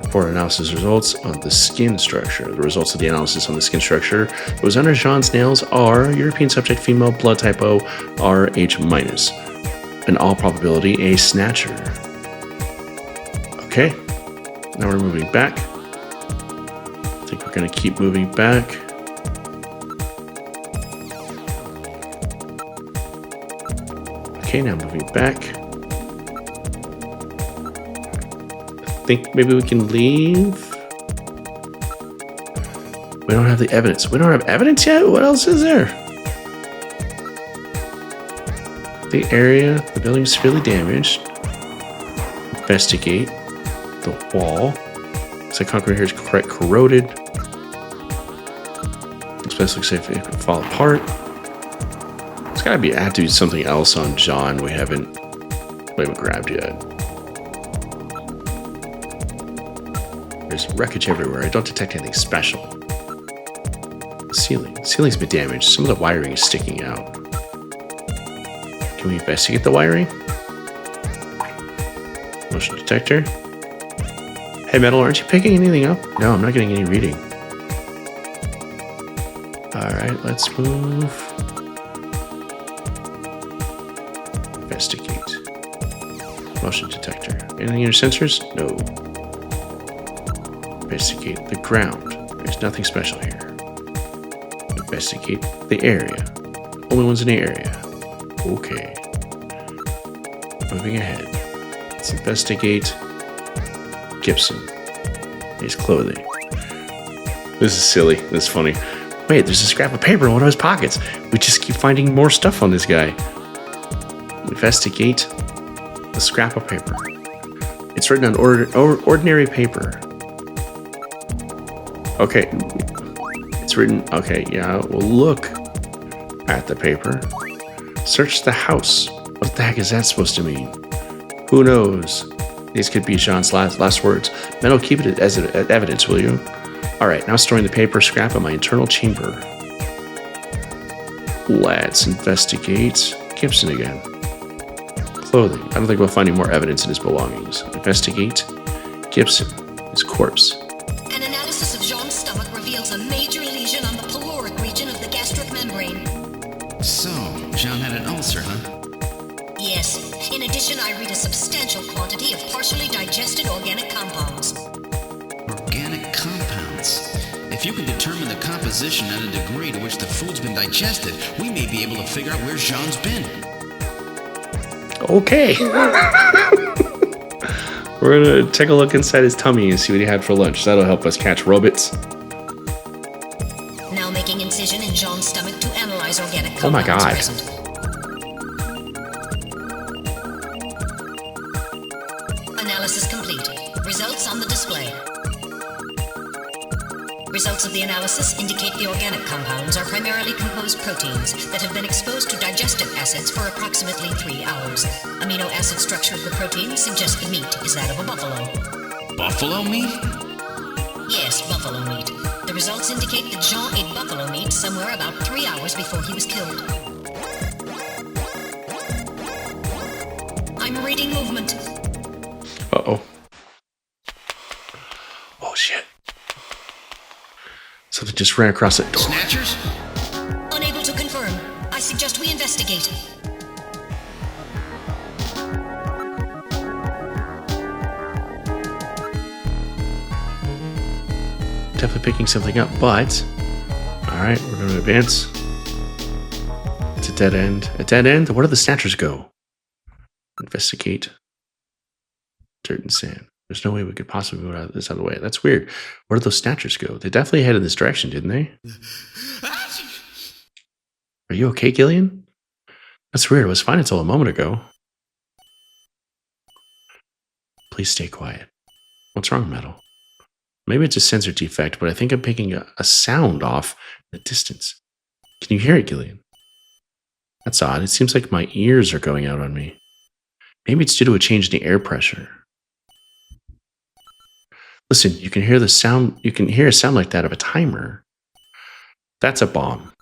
Report analysis results on the skin structure. The results of the analysis on the skin structure that was under Jean's nails are European subject female, blood type O, Rh minus, in all probability a Snatcher. Okay, now we're moving back. I think we're going to keep moving back. Okay, now moving back. I think maybe we can leave. We don't have the evidence. We don't have evidence yet? What else is there? The area, the building is severely damaged. Investigate the wall. Looks like concrete here is corroded. This place looks like it could fall apart. There's gotta be have to be something else on Jean we haven't grabbed yet. There's wreckage everywhere. I don't detect anything special. The ceiling's been damaged. Some of the wiring is sticking out. Can we investigate the wiring? Motion detector. Hey, Metal, aren't you picking anything up? No, I'm not getting any reading. Alright, let's move. Investigate. Motion detector. Anything in your sensors? No. Investigate the ground. There's nothing special here. Investigate the area. Only ones in the area. Okay. Moving ahead. Let's investigate Gibson. His clothing. This is silly. This is funny. Wait, there's a scrap of paper in one of his pockets. We just keep finding more stuff on this guy. Investigate the scrap of paper. It's written on ordinary paper. Okay. It's written. Okay, yeah. We'll look at the paper. Search the house. What the heck is that supposed to mean? Who knows? These could be Jean's last words. Metal, keep it as evidence, will you? Alright, now storing the paper scrap in my internal chamber. Let's investigate Gibson again. Clothing. I don't think we'll find any more evidence in his belongings. Investigate Gibson, his corpse. An analysis of Jean's stomach reveals a major John had an ulcer, huh? Yes. In addition, I read a substantial quantity of partially digested organic compounds. Organic compounds. If you can determine the composition and a degree to which the food's been digested, we may be able to figure out where Jean's been. Okay. We're gonna take a look inside his tummy and see what he had for lunch. That'll help us catch robots. Now making incision in Jean's stomach to analyze organic compounds Oh my God. present. Analysis complete. Results on the display. Results of the analysis indicate the organic compounds are primarily composed proteins that have been exposed to digestive acids for approximately 3 hours. Amino acid structure of the protein suggests the meat is that of a buffalo. Buffalo meat? Yes, buffalo meat. The results indicate that Jean ate buffalo meat somewhere about 3 hours before he was killed. I'm reading movement. Uh-oh. Oh, shit. Something just ran across that door. Snatchers? Unable to confirm. I suggest we investigate. Definitely picking something up, but... Alright, we're going to advance. It's a dead end. A dead end? Where do the Snatchers go? Investigate. Dirt and sand. There's no way we could possibly move out of this other way. That's weird. Where did those Snatchers go? They definitely headed this direction, didn't they? Are you okay, Gillian? That's weird. It was fine until a moment ago. Please stay quiet. What's wrong, Metal? Maybe it's a sensor defect, but I think I'm picking a sound off in the distance. Can you hear it, Gillian? That's odd. It seems like my ears are going out on me. Maybe it's due to a change in the air pressure. Listen, you can hear the sound. You can hear a sound like that of a timer. That's a bomb.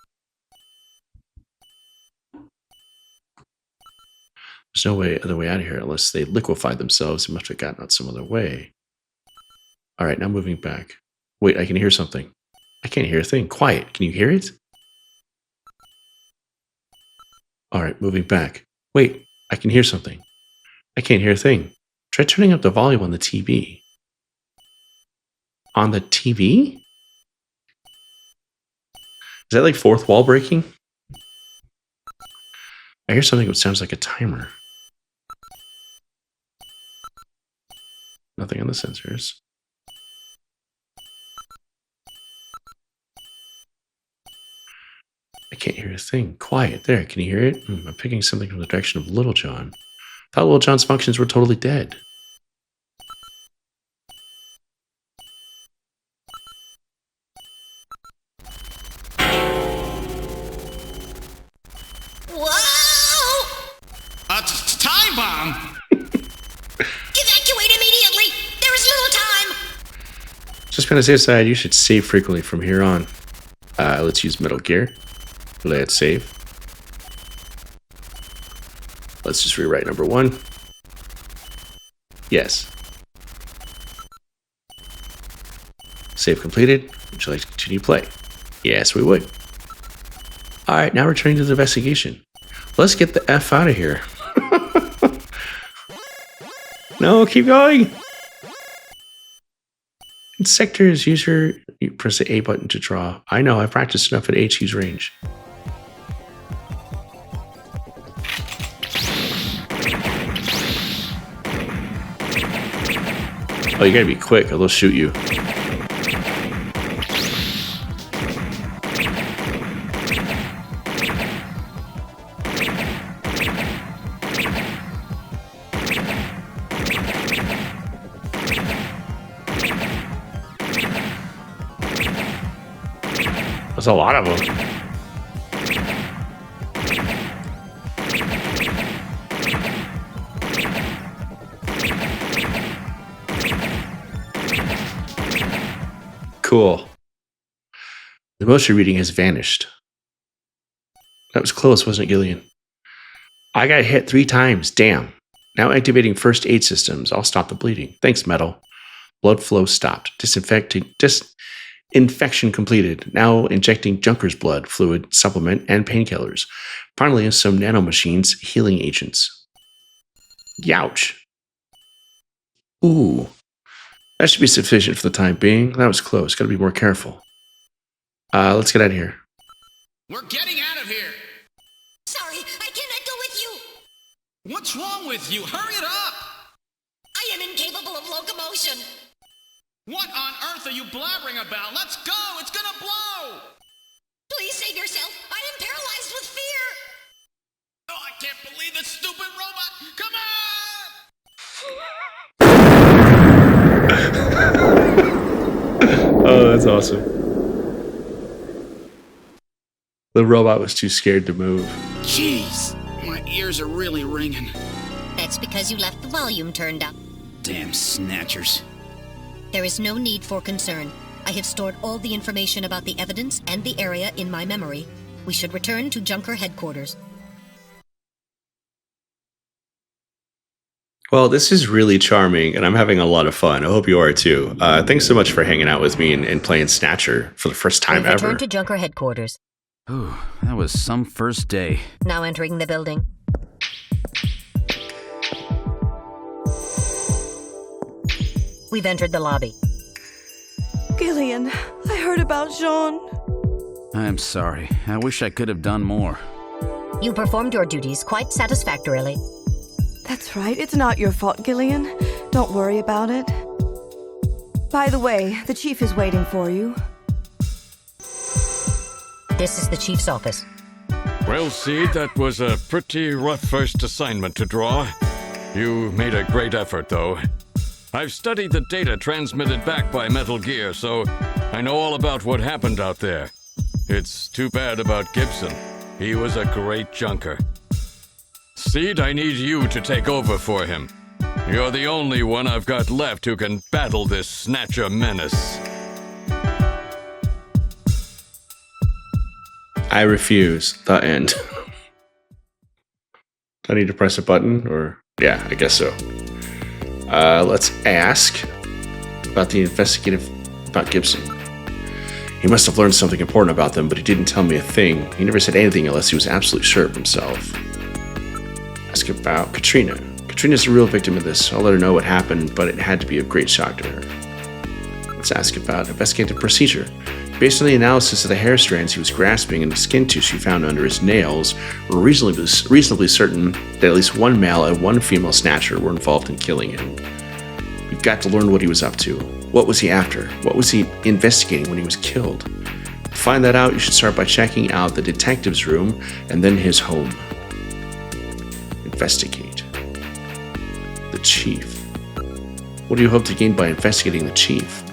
There's no other way out of here unless they liquefied themselves. They must have gotten out some other way. All right, now moving back. Wait, I can hear something. I can't hear a thing. Quiet. Can you hear it? All right, moving back. Wait, I can hear something. I can't hear a thing. Try turning up the volume on the TV. On the TV? Is that like fourth wall breaking? I hear something that sounds like a timer. Nothing on the sensors. I can't hear a thing. Quiet. There. Can you hear it? I'm picking something from the direction of Little John. I thought Little John's functions were totally dead. Time bomb! Evacuate immediately! There is little time! Just on the safe side, you should save frequently from here on. Let's use Metal Gear. Let's save. Let's just rewrite number 1. Yes. Save completed. Would you like to continue play? Yes, we would. Alright, now returning to the investigation. Let's get the F out of here. No, keep going. In sectors, you press the A button to draw. I know, I've practiced enough at HQ's range. Oh, you gotta be quick or they'll shoot you. There's a lot of them. Cool. The motion reading has vanished. That was close, wasn't it, Gillian? I got hit 3 times. Damn. Now activating first aid systems. I'll stop the bleeding. Thanks, Metal. Blood flow stopped. Infection completed. Now injecting Junker's blood, fluid, supplement, and painkillers. Finally, some nanomachines, healing agents. Youch. Ooh. That should be sufficient for the time being. That was close. Gotta be more careful. Let's get out of here. We're getting out of here! Sorry, I cannot go with you. What's wrong with you? Hurry it up! I am incapable of locomotion. What on earth are you blabbering about? Let's go! It's gonna blow! Please save yourself. I am paralyzed with fear. Oh, I can't believe this stupid robot! Come on! Oh, that's awesome. The robot was too scared to move. Jeez, my ears are really ringing. That's because you left the volume turned up. Damn snatchers. There is no need for concern. I have stored all the information about the evidence and the area in my memory. We should return to Junker headquarters. Well, this is really charming, and I'm having a lot of fun. I hope you are too. Thanks so much for hanging out with me and playing Snatcher for the first time ever. Return to Junker headquarters. Ooh, that was some first day. Now entering the building. We've entered the lobby. Gillian, I heard about Jean. I'm sorry. I wish I could have done more. You performed your duties quite satisfactorily. That's right, it's not your fault, Gillian. Don't worry about it. By the way, the chief is waiting for you. This is the chief's office. Well, Seed, that was a pretty rough first assignment to draw. You made a great effort, though. I've studied the data transmitted back by Metal Gear, so I know all about what happened out there. It's too bad about Gibson. He was a great junker. Seed, I need you to take over for him. You're the only one I've got left who can battle this Snatcher menace. I refuse. The end. Do I need to press a button? Or yeah, I guess so. Let's ask about the investigative about Gibson. He must have learned something important about them, but he didn't tell me a thing. He never said anything unless he was absolutely sure of himself. Ask about Katrina. Katrina's the real victim of this. I'll let her know what happened, but it had to be a great shock to her. Let's ask about investigative procedure. Based on the analysis of the hair strands he was grasping and the skin tissue found under his nails, we're reasonably certain that at least one male and one female Snatcher were involved in killing him. We've got to learn what he was up to. What was he after? What was he investigating when he was killed? To find that out, you should start by checking out the detective's room and then his home. Investigate. The chief. What do you hope to gain by investigating the chief?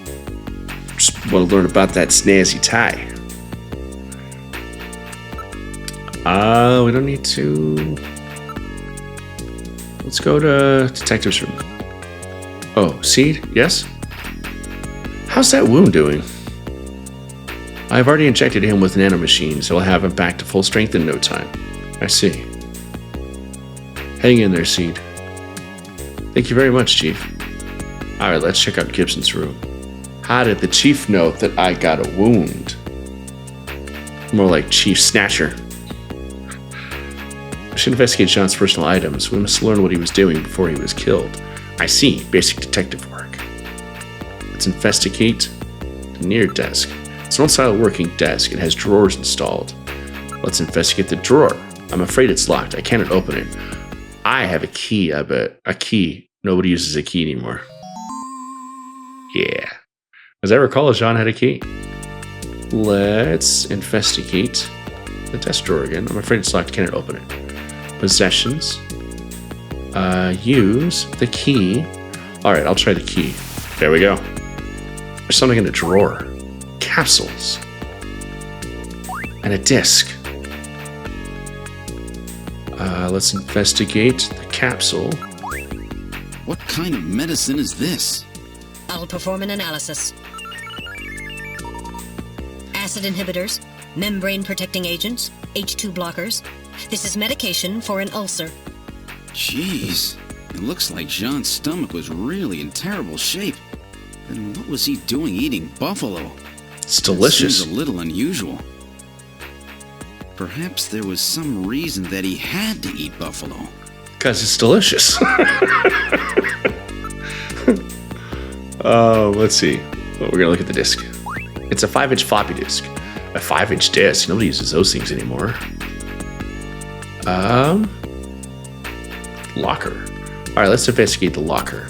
Just want to learn about that snazzy tie. We don't need to. Let's go to detective's room. Oh, Seed? Yes? How's that wound doing? I've already injected him with nanomachines, so I'll have him back to full strength in no time. I see. Hang in there, Seed. Thank you very much, Chief. Alright, let's check out Gibson's room. How did the Chief know that I got a wound? More like Chief Snatcher. We should investigate Jean's personal items. We must learn what he was doing before he was killed. I see. Basic detective work. Let's investigate the near desk. It's an old-style working desk. It has drawers installed. Let's investigate the drawer. I'm afraid it's locked. I cannot open it. I have a key, I bet. A key. Nobody uses a key anymore. Yeah. As I recall, Jean had a key. Let's investigate the desk drawer again. I'm afraid it's locked. Cannot open it. Possessions. Use the key. Alright, I'll try the key. There we go. There's something in the drawer. Capsules. And a disc. Let's investigate the capsule. What kind of medicine is this? I'll perform an analysis. Acid inhibitors, membrane protecting agents, H2 blockers. This is medication for an ulcer. Jeez, it looks like Jean's stomach was really in terrible shape. Then what was he doing eating buffalo? It's delicious. Seems a little unusual. Perhaps there was some reason that he had to eat buffalo. Because it's delicious. Let's see. Well, we're going to look at the disc. It's a 5-inch floppy disk. A 5-inch disc. Nobody uses those things anymore. Locker. Alright, let's investigate the locker.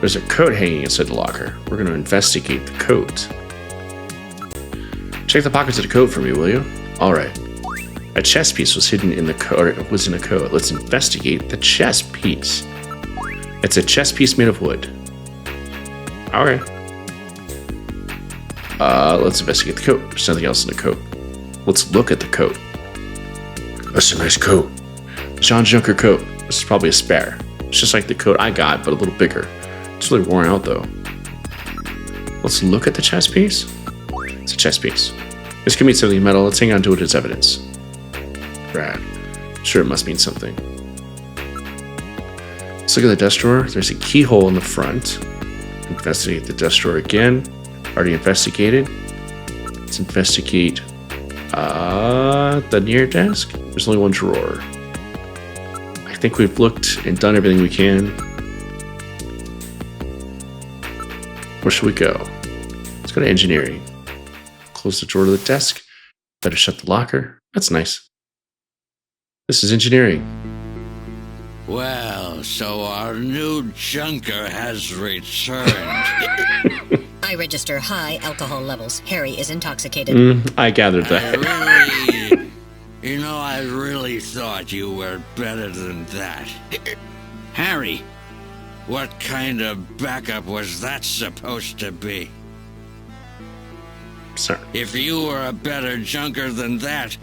There's a coat hanging inside the locker. We're going to investigate the coat. Check the pockets of the coat for me, will you? Alright. A chest piece was hidden in the coat, or was in a coat. Let's investigate the chest piece. It's a chest piece made of wood. Okay. Let's investigate the coat. There's nothing else in the coat. Let's look at the coat. That's a nice coat. John Junker coat. This is probably a spare. It's just like the coat I got, but a little bigger. It's really worn out, though. Let's look at the chest piece. It's a chest piece. This could mean something metal. Let's hang on to it as evidence. Rad. Sure, it must mean something. Let's look at the desk drawer. There's a keyhole in the front. Investigate the desk drawer again. Already investigated. Let's investigate the near desk. There's only one drawer. I think we've looked and done everything we can. Where should we go? Let's go to engineering. Close the drawer to the desk. Better shut the locker. That's nice. This is engineering. Well, so our new junker has returned. I register high alcohol levels. Harry is intoxicated. I gathered that. I really thought you were better than that. Harry! What kind of backup was that supposed to be? Sir. If you were a better junker than that,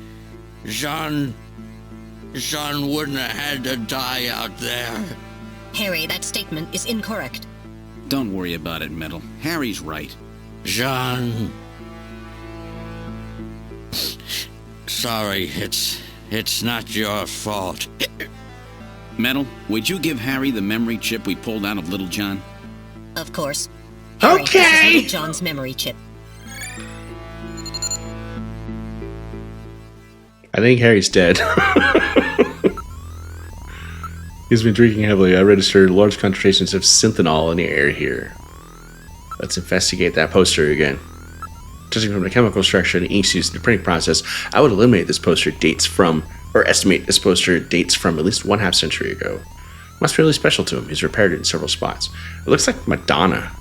Jean wouldn't have had to die out there. Harry, that statement is incorrect. Don't worry about it, Metal. Harry's right. Jean. Sorry, it's not your fault. Metal, would you give Harry the memory chip we pulled out of Little John? Of course. Harry, Okay. This is Little John's memory chip. I think Harry's dead. He's been drinking heavily. I registered large concentrations of synthanol in the air here. Let's investigate that poster again. Judging from the chemical structure and the inks used in the printing process, I would eliminate this poster dates from, or estimate this poster dates from at least 1/2 century ago. Must be really special to him. He's repaired it in several spots. It looks like Madonna.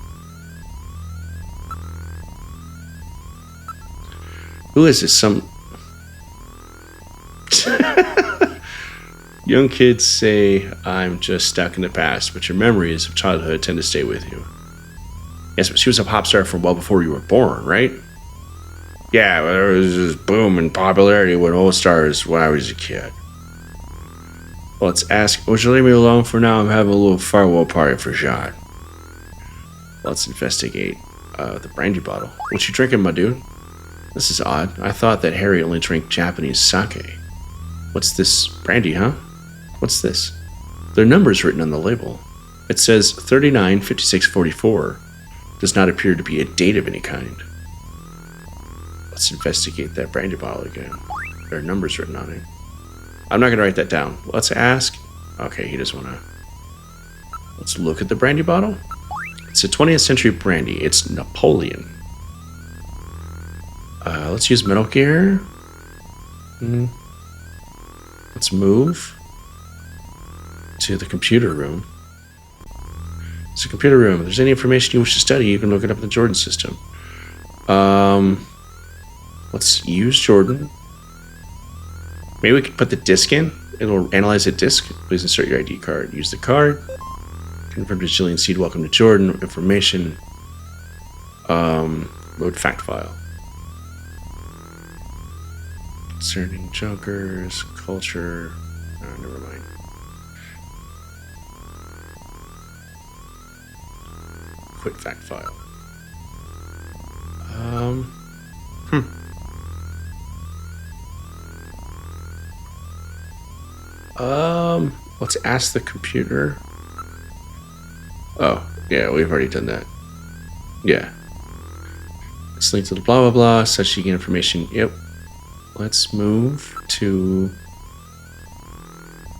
Who is this? Some young kids say I'm just stuck in the past, but your memories of childhood tend to stay with you. Yes, but she was a pop star from well before you were born, right? Yeah, well, there was this boom in popularity with old stars when I was a kid. Well, let's ask, would you leave me alone for now? I'm having a little farewell party for Jean. Let's investigate the brandy bottle. What you drinking, my dude? This is odd. I thought that Harry only drank Japanese sake. What's this? Brandy, huh? What's this? There are numbers written on the label. It says 395644. Does not appear to be a date of any kind. Let's investigate that brandy bottle again. There are numbers written on it. I'm not going to write that down. Let's ask. Okay, he doesn't want to. Let's look at the brandy bottle. It's a 20th century brandy. It's Napoleon. Let's use Metal Gear. Let's move to the computer room. It's a computer room. If there's any information you wish to study, you can look it up in the Jordan system. Let's use Jordan. Maybe we could put the disk in. It'll analyze the disk. Please insert your ID card. Use the card. Confirm to Jillian Seed. Welcome to Jordan. Information. Load fact file. Concerning junkers, culture. Oh, never mind. Quick fact file. Let's ask the computer. Oh, yeah, we've already done that. Yeah. Let's link to the blah blah blah. Such information. Yep. Let's move to.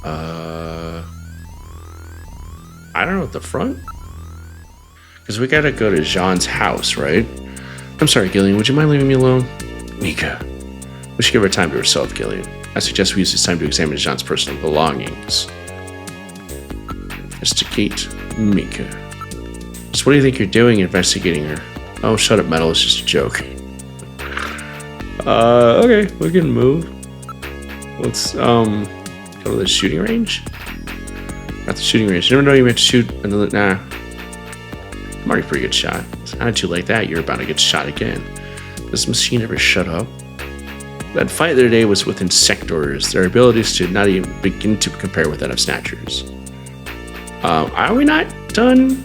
I don't know, at the front? Because we gotta go to Jean's house, right? I'm sorry, Gillian, would you mind leaving me alone? Mika. We should give her time to herself, Gillian. I suggest we use this time to examine Jean's personal belongings. Investigate Mika. Just what do you think you're doing investigating her? Oh, shut up, Metal, it's just a joke. Okay, we can move. Let's, go to the shooting range? Not the shooting range. You never know you have to shoot and then, nah. I'm already a pretty good shot. How did you like that? You're about to get shot again. Does this machine ever shut up? That fight the other day was with insectors. Their abilities to not even begin to compare with that of Snatchers. Are we not done?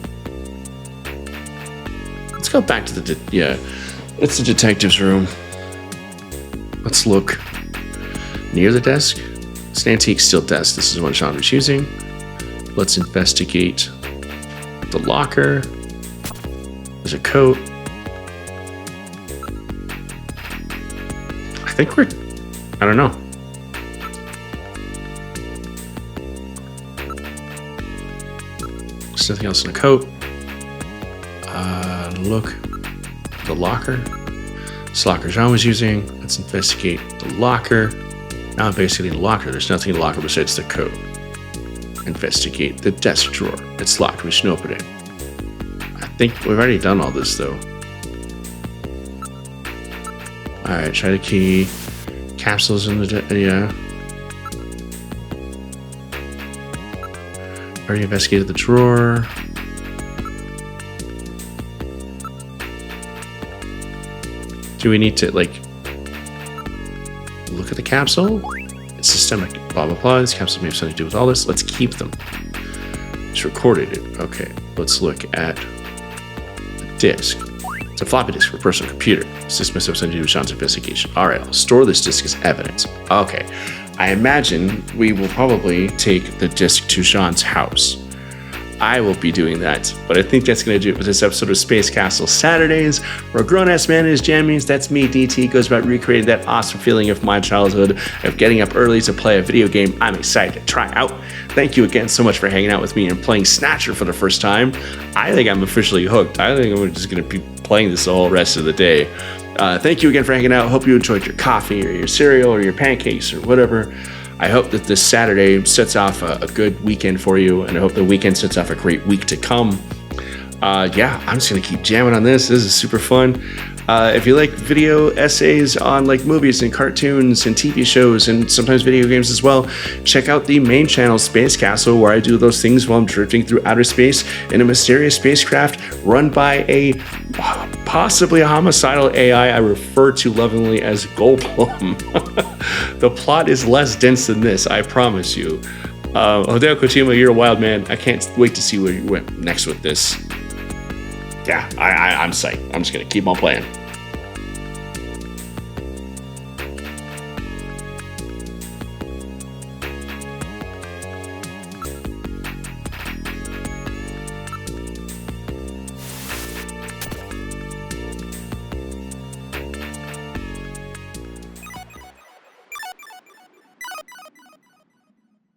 Let's go back to the, yeah. It's the detective's room. Let's look near the desk. It's an antique steel desk. This is what Sean was using. Let's investigate the locker. There's a coat. I think we're... I don't know. There's nothing else in the coat. Look. The locker. This locker Jean was using. Let's investigate the locker. Now investigating the locker. There's nothing in the locker besides the coat. Investigate the desk drawer. It's locked. We should open it. I think we've already done all this, though. Alright, try the key. Capsules in the... yeah. Already investigated the drawer. Do we need to, like... look at the capsule? It's systemic. Blah, blah, blah. This capsule may have something to do with all this. Let's keep them. It's recorded it. Okay, let's look at the disk. It's a floppy disk for a personal computer. This disk must have something to do with Sean's investigation. All right, I'll store this disk as evidence. Okay, I imagine we will probably take the disk to Sean's house. I will be doing that, but I think that's going to do it for this episode of Space Castle Saturdays, where a grown-ass man in his jammies, that's me, DT, goes about recreating that awesome feeling of my childhood of getting up early to play a video game I'm excited to try out. Thank you again so much for hanging out with me and playing Snatcher for the first time. I think I'm officially hooked. I think I'm just going to be playing this the whole rest of the day. Thank you again for hanging out. Hope you enjoyed your coffee or your cereal or your pancakes or whatever. I hope that this Saturday sets off a good weekend for you, and I hope the weekend sets off a great week to come. Yeah, I'm just going to keep jamming on this. This is super fun. If you like video essays on like movies and cartoons and TV shows and sometimes video games as well, check out the main channel Space Castle, where I do those things while I'm drifting through outer space in a mysterious spacecraft run by a possibly a homicidal AI I refer to lovingly as Goldblum. The plot is less dense than this, I promise you. Hideo Kojima, you're a wild man. I can't wait to see where you went next with this. Yeah, I'm psyched. I'm just going to keep on playing.